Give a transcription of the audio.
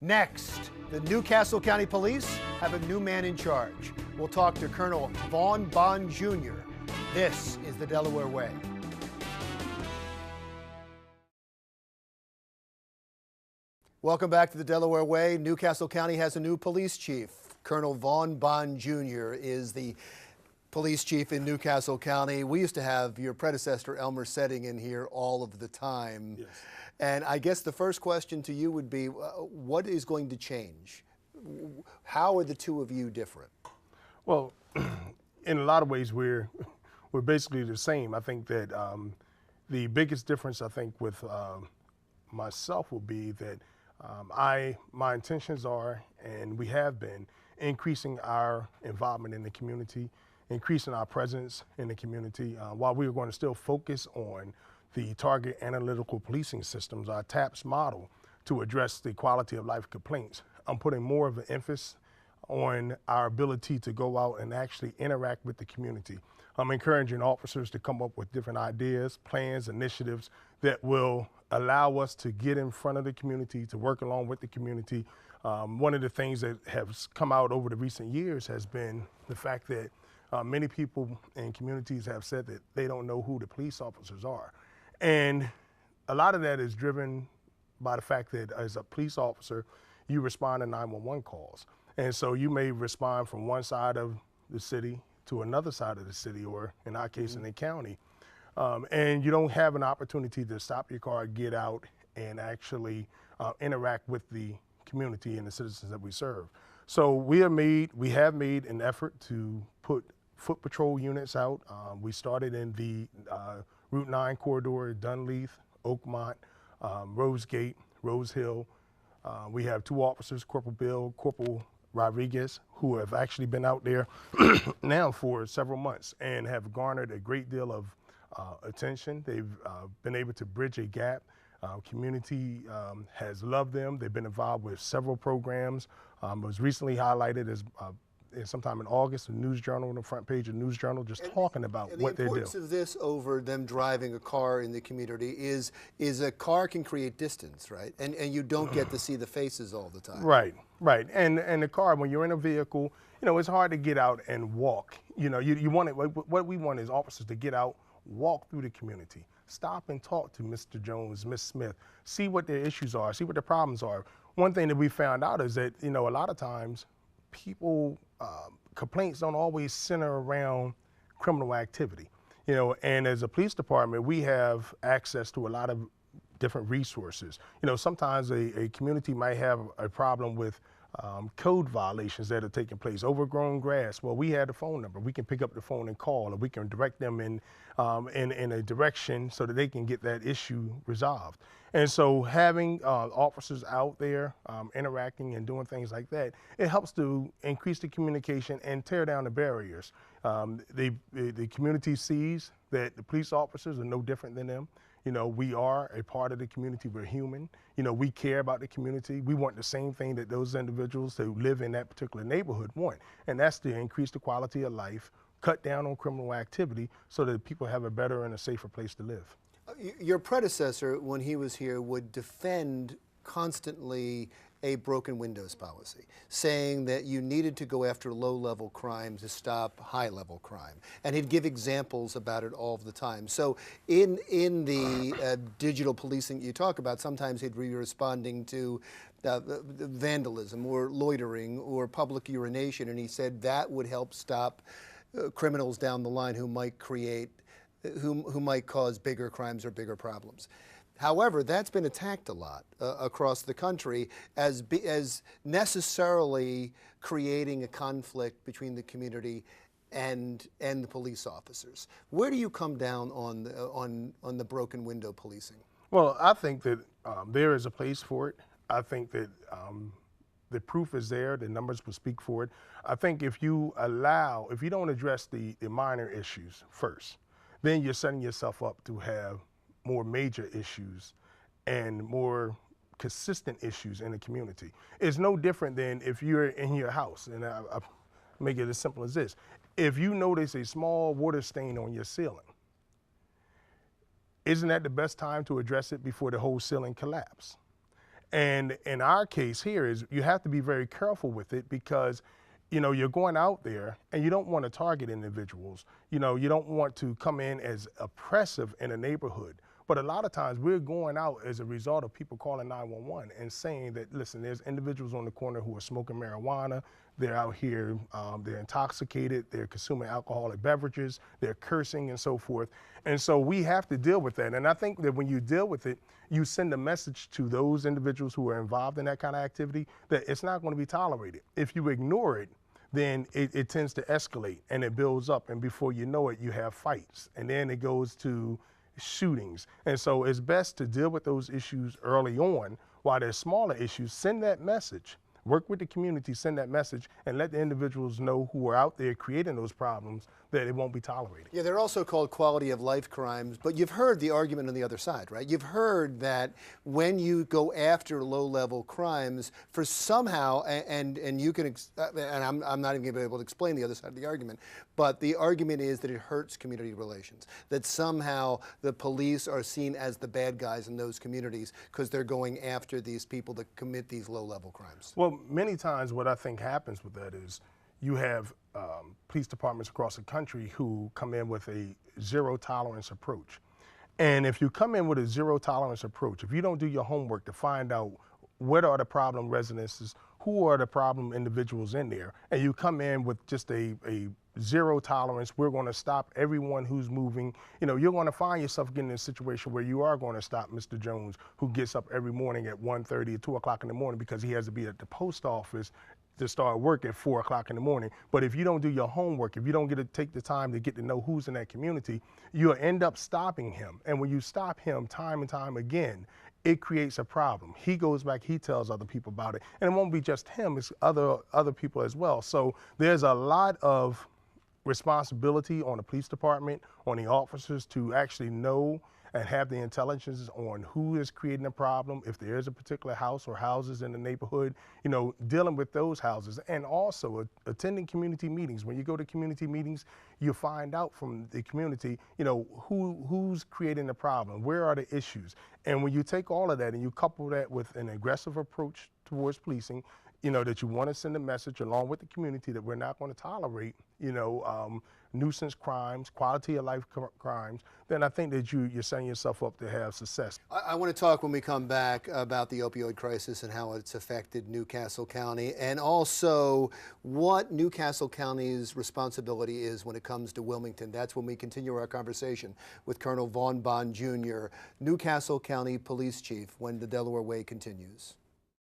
Next, the Newcastle County Police have a new man in charge. We'll talk to Colonel Vaughn Jr. This is the Delaware Way. Welcome back to the Delaware Way. Newcastle County has a new police chief. Colonel Vaughn Jr. is the police chief in Newcastle County. We used to have your predecessor, Elmer Setting, in here all of the time. Yes. And I guess the first question to you would be, what is going to change? How are the two of you different? Well, in a lot of ways, we're basically the same. I think that the biggest difference, I think, with myself will be that my intentions are, and we have been, increasing our involvement in the community, increasing our presence in the community, while we are going to still focus on the target analytical policing systems, our TAPS model, to address the quality of life complaints. I'm putting more of an emphasis on our ability to go out and actually interact with the community. I'm encouraging officers to come up with different ideas, plans, initiatives that will allow us to get in front of the community, to work along with the community. One of the things that has come out over the recent years has been the fact that many people in communities have said that they don't know who the police officers are. And a lot of that is driven by the fact that as a police officer, you respond to 911 calls. And so you may respond from one side of the city to another side of the city, or in our case, in the county. And you don't have an opportunity to stop your car, get out, and actually interact with the community and the citizens that we serve. So we have made an effort to put foot patrol units out. We started in the Route 9 corridor, Dunleith, Oakmont, Rosegate, Rose Hill. We have two officers, Corporal Bill, Corporal Rodriguez, who have actually been out there now for several months and have garnered a great deal of attention. They've been able to bridge a gap. Community has loved them. They've been involved with several programs. It was recently highlighted as sometime in August, the News Journal, on the front page of News Journal, just talking about what they do. The importance of this over them driving a car in the community is a car can create distance, right? And you don't get to see the faces all the time. Right. And the car, when you're in a vehicle, it's hard to get out and walk. You want it. What we want is officers to get out, walk through the community, stop and talk to Mr. Jones, Miss Smith, see what their issues are, see what their problems are. One thing that we found out is that, a lot of times people, complaints don't always center around criminal activity. And as a police department, we have access to a lot of different resources. Sometimes a community might have a problem with code violations that are taking place, overgrown grass. Well, we have a phone number. We can pick up the phone and call, or we can direct them in a direction so that they can get that issue resolved. And so having officers out there interacting and doing things like that, it helps to increase the communication and tear down the barriers. The community sees that the police officers are no different than them. We are a part of the community. We're human. We care about the community. We want the same thing that those individuals who live in that particular neighborhood want, and that's to increase the quality of life, cut down on criminal activity so that people have a better and a safer place to live. Your predecessor, when he was here, would defend constantly a broken windows policy, saying that you needed to go after low-level crime to stop high-level crime. And he'd give examples about it all the time. So in the digital policing you talk about, sometimes he'd be responding to vandalism or loitering or public urination, and he said that would help stop criminals down the line who might cause bigger crimes or bigger problems. However, that's been attacked a lot across the country as necessarily creating a conflict between the community and the police officers. Where do you come down on the broken window policing? Well, I think that there is a place for it. I think that the proof is there. The numbers will speak for it. I think if you don't address the minor issues first, then you're setting yourself up to have more major issues and more consistent issues in the community. It's no different than if you're in your house, and I make it as simple as this. If you notice a small water stain on your ceiling, isn't that the best time to address it before the whole ceiling collapses? And in our case here is you have to be very careful with it because, you're going out there and you don't want to target individuals. You don't want to come in as oppressive in a neighborhood. But a lot of times we're going out as a result of people calling 911 and saying that, listen, there's individuals on the corner who are smoking marijuana. They're out here, they're intoxicated, they're consuming alcoholic beverages, they're cursing and so forth. And so we have to deal with that. And I think that when you deal with it, you send a message to those individuals who are involved in that kind of activity that it's not going to be tolerated. If you ignore it, then it tends to escalate and it builds up. And before you know it, you have fights. And then it goes to shootings. And so it's best to deal with those issues early on. While there's smaller issues, send that message. Work with the community, send that message, and let the individuals know who are out there creating those problems that it won't be tolerated. Yeah, they're also called quality of life crimes, but you've heard the argument on the other side, right? You've heard that when you go after low-level crimes, for somehow, and you can, and I'm not even going to be able to explain the other side of the argument, but the argument is that it hurts community relations, that somehow the police are seen as the bad guys in those communities because they're going after these people that commit these low-level crimes. Well, many times what I think happens with that is you have police departments across the country who come in with a zero tolerance approach. And if you come in with a zero tolerance approach, if you don't do your homework to find out what are the problem residences, who are the problem individuals in there, and you come in with just a zero tolerance, we're going to stop everyone who's moving, you're going to find yourself getting in a situation where you are going to stop Mr. Jones, who gets up every morning at 1:30 or 2 o'clock in the morning because he has to be at the post office to start work at 4 o'clock in the morning. But if you don't do your homework, if you don't get to take the time to get to know who's in that community, you'll end up stopping him. And when you stop him time and time again, it creates a problem. He goes back, he tells other people about it. And it won't be just him, it's other people as well. So there's a lot of responsibility on the police department, on the officers to actually know and have the intelligence on who is creating a problem, if there is a particular house or houses in the neighborhood, dealing with those houses, and also attending community meetings. When you go to community meetings, you find out from the community, who's creating the problem, where are the issues. And when you take all of that and you couple that with an aggressive approach towards policing, that you want to send a message along with the community that we're not going to tolerate, nuisance crimes, quality of life crimes, then I think that you're setting yourself up to have success. I want to talk when we come back about the opioid crisis and how it's affected Newcastle County, and also what Newcastle County's responsibility is when it comes to Wilmington. That's when we continue our conversation with Colonel Vaughn Jr., Newcastle County Police Chief, when the Delaware Way continues.